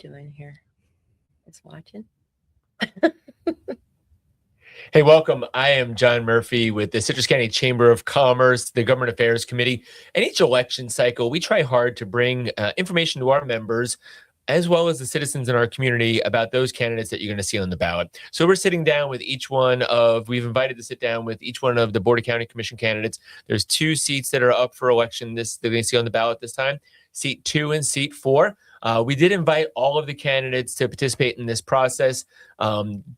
doing here? It's watching. Hey, welcome. I am John Murphy with the Citrus County Chamber of Commerce, the Government Affairs Committee. And each election cycle, we try hard to bring information to our members, as well as the citizens in our community, about those candidates that you're going to see on the ballot. So we're sitting down with we've invited to sit down with each one of the Board of County Commission candidates. There's 2 seats that are up for election they're going to see on the ballot this time, seat 2 and seat 4. We did invite all of the candidates to participate in this process.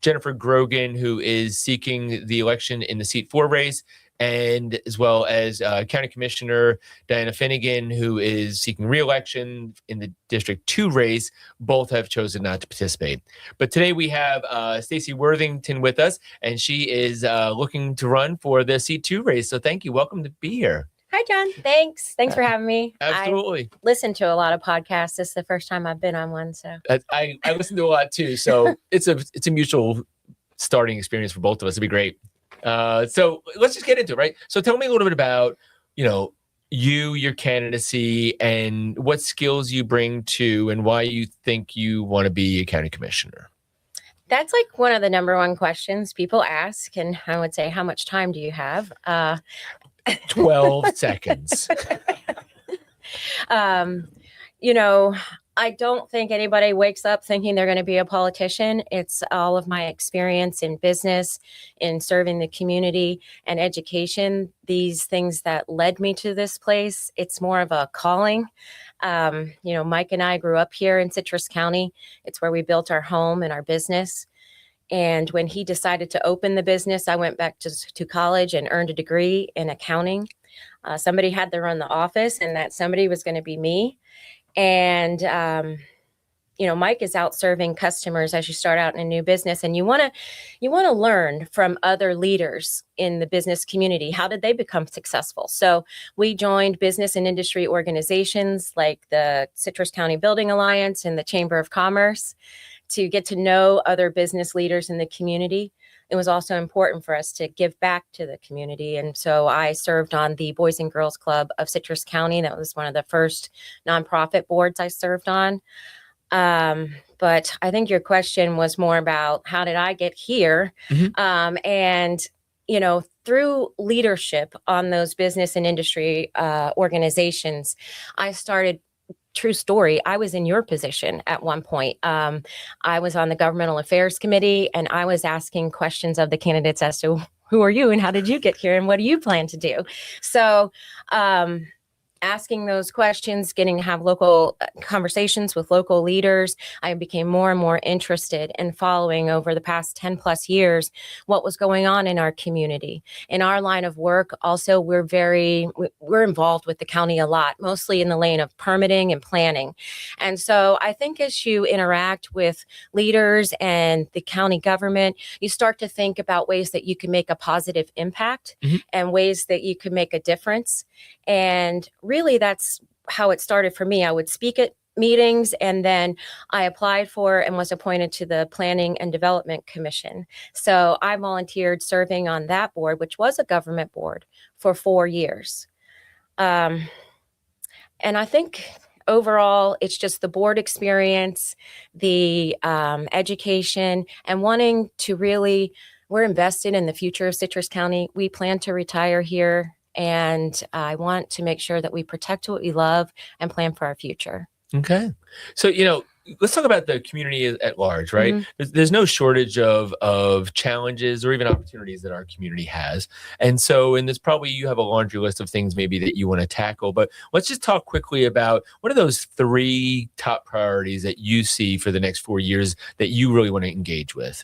Jennifer Grogan, who is seeking the election in the seat 4 race, and as well as County Commissioner Diana Finnegan, who is seeking re-election in the District 2 race. Both have chosen not to participate. But today we have Stacey Worthington with us, and she is looking to run for the seat 2 race. So thank you. Welcome to be here. Hi, John. Thanks for having me. Absolutely. I listen to a lot of podcasts. This is the first time I've been on one. So I listen to a lot too. So it's a mutual starting experience for both of us. It'd be great. So let's just get into it, right? So tell me a little bit about, your candidacy and what skills you bring to and why you think you want to be a county commissioner. That's like one of the number one questions people ask. And I would say, how much time do you have? 12 seconds. I don't think anybody wakes up thinking they're going to be a politician. It's all of my experience in business, in serving the community and education, these things that led me to this place. It's more of a calling. Mike and I grew up here in Citrus County. It's where we built our home and our business. And when he decided to open the business, I went back to college and earned a degree in accounting. Somebody had to run the office, and that somebody was going to be me. And, Mike is out serving customers as you start out in a new business, and you want to learn from other leaders in the business community. How did they become successful? So we joined business and industry organizations like the Citrus County Building Alliance and the Chamber of Commerce to get to know other business leaders in the community. It was also important for us to give back to the community. And so I served on the Boys and Girls Club of Citrus County. That was one of the first nonprofit boards I served on. But I think your question was more about how did I get here? Mm-hmm. Through leadership on those business and industry organizations, I started. True story. I was in your position at one point. I was on the Governmental Affairs Committee, and I was asking questions of the candidates as to who are you and how did you get here and what do you plan to do? So asking those questions, getting to have local conversations with local leaders, I became more and more interested in following over the past 10 plus years what was going on in our community. In our line of work, also, we're involved with the county a lot, mostly in the lane of permitting and planning. And so I think as you interact with leaders and the county government, you start to think about ways that you can make a positive impact mm-hmm. and ways that you can make a difference. And really, that's how it started for me. I would speak at meetings, and then I applied for and was appointed to the Planning and Development Commission. So I volunteered serving on that board, which was a government board, for 4 years. And I think overall, it's just the board experience, the education, and wanting to we're invested in the future of Citrus County. We plan to retire here. And I want to make sure that we protect what we love and plan for our future. Okay. So, let's talk about the community at large, right? Mm-hmm. There's no shortage of challenges or even opportunities that our community has. And so, and there's probably, you have a laundry list of things maybe that you want to tackle, but let's just talk quickly about what are those 3 top priorities that you see for the next 4 years that you really want to engage with?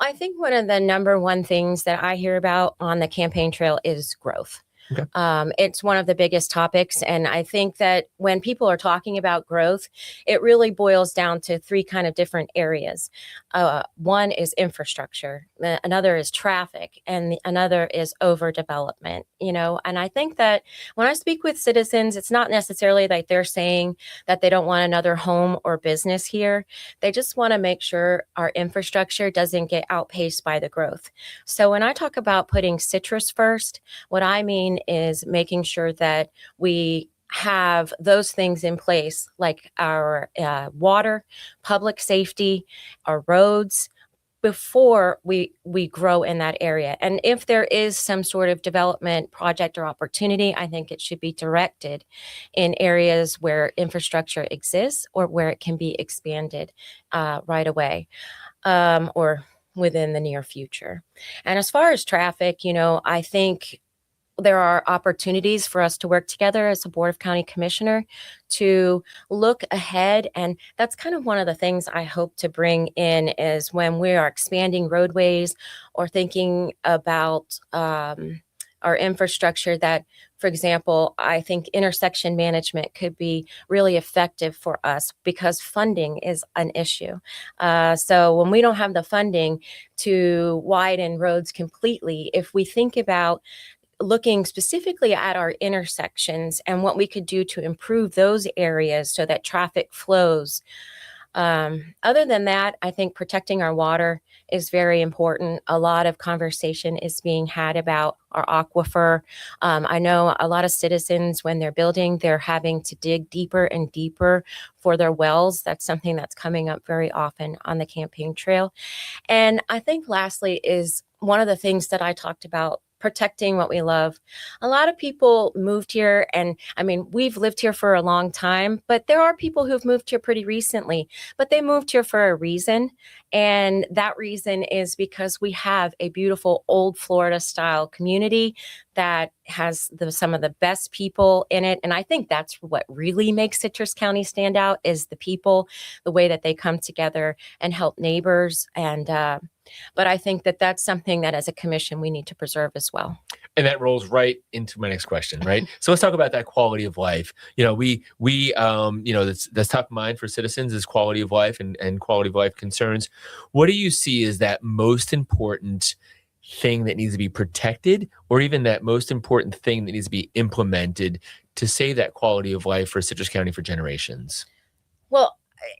I think one of the number one things that I hear about on the campaign trail is growth. Okay. It's one of the biggest topics. And I think that when people are talking about growth, it really boils down to 3 kind of different areas. One is infrastructure, another is traffic, and another is overdevelopment, and I think that when I speak with citizens, it's not necessarily like they're saying that they don't want another home or business here. They just want to make sure our infrastructure doesn't get outpaced by the growth. So when I talk about putting Citrus first, what I mean is making sure that we have those things in place, like our water, public safety, our roads, before we grow in that area. And if there is some sort of development project or opportunity, I think it should be directed in areas where infrastructure exists or where it can be expanded right away, or within the near future. And as far as traffic, I think there are opportunities for us to work together as a Board of County Commissioner to look ahead. And that's kind of one of the things I hope to bring in is when we are expanding roadways or thinking about our infrastructure that, for example, I think intersection management could be really effective for us because funding is an issue. So when we don't have the funding to widen roads completely, if we think about looking specifically at our intersections and what we could do to improve those areas so that traffic flows. Other than that, I think protecting our water is very important. A lot of conversation is being had about our aquifer. I know a lot of citizens, when they're building, they're having to dig deeper and deeper for their wells. That's something that's coming up very often on the campaign trail. And I think lastly is one of the things that I talked about, protecting what we love. A lot of people moved here, and I mean, we've lived here for a long time, but there are people who've moved here pretty recently, but they moved here for a reason. And that reason is because we have a beautiful old Florida style community that has some of the best people in it. And I think that's what really makes Citrus County stand out is the people, the way that they come together and help neighbors. And but I think that that's something that as a commission we need to preserve as well. And that rolls right into my next question, right? So let's talk about that quality of life. That's top of mind for citizens is quality of life and quality of life concerns. What do you see as that most important thing that needs to be protected, or even that most important thing that needs to be implemented to save that quality of life for Citrus County for generations? Well,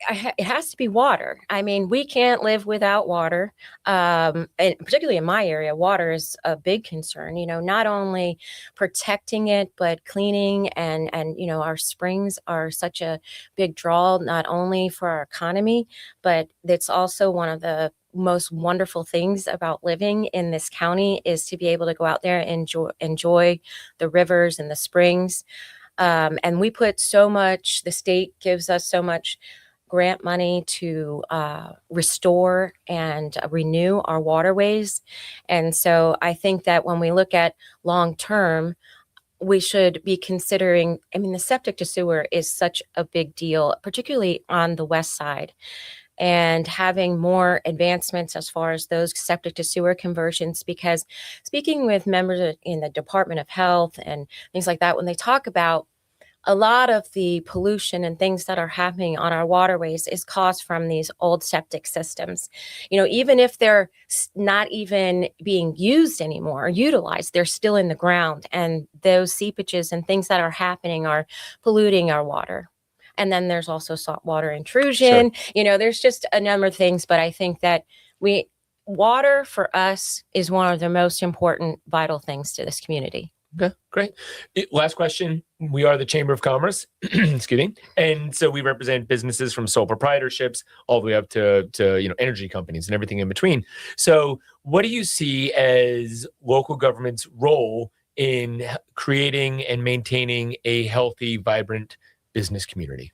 it has to be water. I mean, we can't live without water. And particularly in my area, water is a big concern, not only protecting it, but cleaning and our springs are such a big draw, not only for our economy, but it's also one of the most wonderful things about living in this county is to be able to go out there and enjoy the rivers and the springs. And we put so much, the state gives us so much grant money to restore and renew our waterways. And so I think that when we look at long term, we should be considering, the septic to sewer is such a big deal, particularly on the west side. And having more advancements as far as those septic to sewer conversions, because speaking with members in the Department of Health and things like that, when they talk about a lot of the pollution and things that are happening on our waterways is caused from these old septic systems. Even if they're not even being used anymore or utilized, they're still in the ground. And those seepages and things that are happening are polluting our water. And then there's also saltwater intrusion. Sure. There's just a number of things, but I think that water for us is one of the most important vital things to this community. Okay, great. Last question. We are the Chamber of Commerce, excuse me. And so we represent businesses from sole proprietorships all the way up to energy companies and everything in between. So what do you see as local government's role in creating and maintaining a healthy, vibrant business community?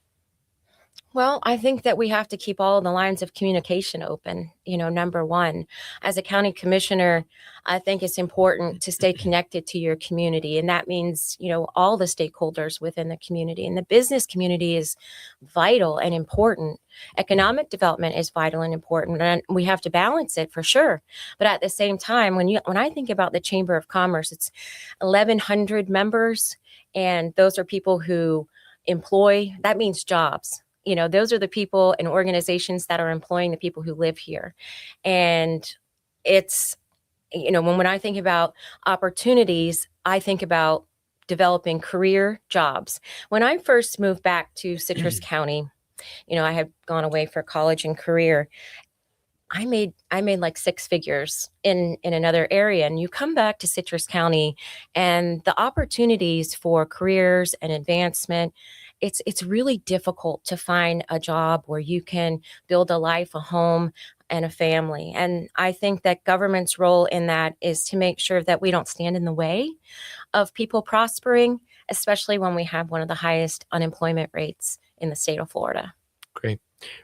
Well, I think that we have to keep all the lines of communication open. Number one, as a county commissioner, I think it's important to stay connected to your community. And that means, all the stakeholders within the community. And the business community is vital and important. Economic development is vital and important. And we have to balance it for sure. But at the same time, when I think about the Chamber of Commerce, it's 1,100 members. And those are people who employ, that means jobs. Those are the people and organizations that are employing the people who live here. And it's, when I think about opportunities, I think about developing career jobs. When I first moved back to Citrus County, I had gone away for college and career. I made like six figures in another area, and you come back to Citrus County and the opportunities for careers and advancement, it's really difficult to find a job where you can build a life, a home, and a family. And I think that government's role in that is to make sure that we don't stand in the way of people prospering, especially when we have one of the highest unemployment rates in the state of Florida. Great.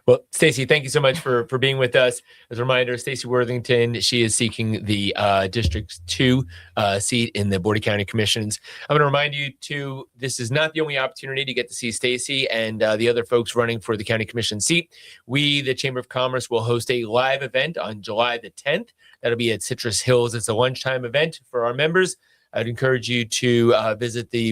Well, Stacey, thank you so much for being with us. As a reminder, Stacey Worthington, she is seeking the District 2 seat in the Board of County Commissions. I'm going to remind you, too, this is not the only opportunity to get to see Stacey and the other folks running for the County Commission seat. We, the Chamber of Commerce, will host a live event on July the 10th. That'll be at Citrus Hills. It's a lunchtime event for our members. I'd encourage you to visit the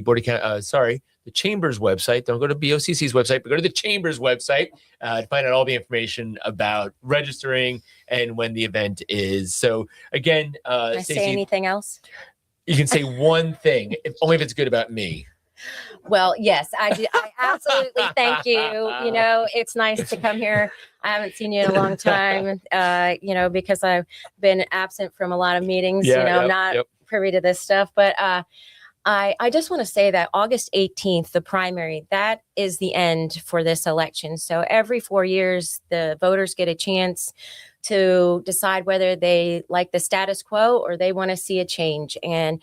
the Chamber's website. Don't go to BOCC's website, but go to the Chamber's website to find out all the information about registering and when the event is. So again, Can I Stacey, say anything else? you can say one thing, only if it's good about me. Well, yes, I do. I absolutely thank you. You know, it's nice to come here. I haven't seen you in a long time, you know, because I've been absent from a lot of meetings, not privy to this stuff. But I just want to say that August 18th, the primary, that is the end for this election. So every 4 years, the voters get a chance to decide whether they like the status quo or they want to see a change. And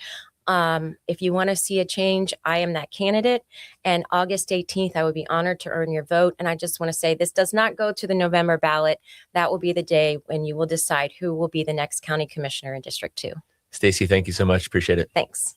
if you want to see a change, I am that candidate. And August 18th, I would be honored to earn your vote. And I just want to say this does not go to the November ballot. That will be the day when you will decide who will be the next county commissioner in District 2. Stacey, thank you so much. Appreciate it. Thanks.